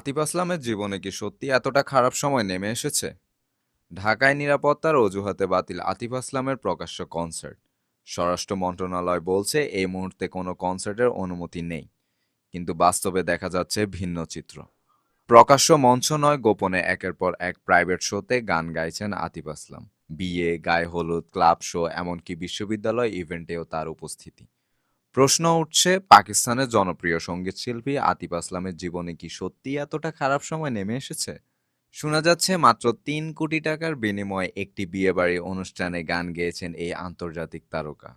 আতিফ আসলামের জীবনে কি সত্যি এতটা খারাপ সময় নেমে এসেছে? ঢাকায় নিরাপত্তার অজুহাতে বাতিল আতিফ আসলামের প্রকাশ্য কনসার্ট। স্বরাষ্ট্র মন্ত্রণালয় বলছে এই মুহূর্তে কোনো কনসার্টের অনুমতি নেই, কিন্তু বাস্তবে দেখা যাচ্ছে ভিন্ন চিত্র। প্রকাশ্য মঞ্চ নয়, গোপনে একের পর এক প্রাইভেট শোতে গান গাইছেন আতিফ আসলাম। বিয়ে, গায়ে হলুদ, ক্লাব শো, এমনকি বিশ্ববিদ্যালয় ইভেন্টেও তার উপস্থিতি। প্রশ্ন উঠছে, পাকিস্তানের জনপ্রিয় সঙ্গীতশিল্পী আতিফ আসলামের জীবনে কি সত্যি এতটা খারাপ সময় নেমে এসেছে? শোনা যাচ্ছে মাত্র 3 কোটি টাকার বিনিময়ে একটি বিয়েবাড়ির অনুষ্ঠানে গান গেয়েছেন এই আন্তর্জাতিক তারকা।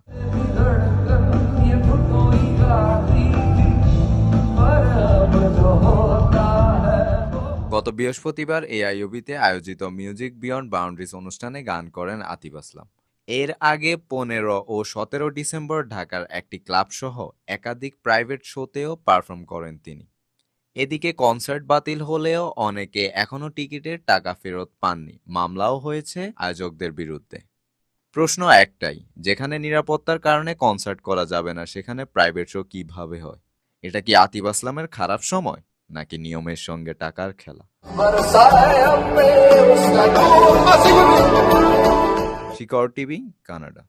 গত বৃহস্পতিবার এআইইউবিতে আয়োজিত মিউজিক বিয়ন্ড বাউন্ডারিজ অনুষ্ঠানে গান করেন আতিফ আসলাম। এর আগে 15 ও 17 ডিসেম্বর ঢাকার একটি ক্লাব সহ একাধিক প্রাইভেট শোতেও পারফর্ম করেন তিনি। এদিকে কনসার্ট বাতিল হলেও অনেকে এখনো টিকিটের টাকা ফেরত পাননি। মামলাও হয়েছে আয়োজকদের বিরুদ্ধে। প্রশ্ন একটাই, যেখানে নিরাপত্তার কারণে কনসার্ট করা যাবে না সেখানে প্রাইভেট শো কিভাবে হয়? এটা কি আতিফ আসলামের খারাপ সময়, নাকি নিয়মের সঙ্গে টাকার খেলা? শিকড় টিভি, কানাডা।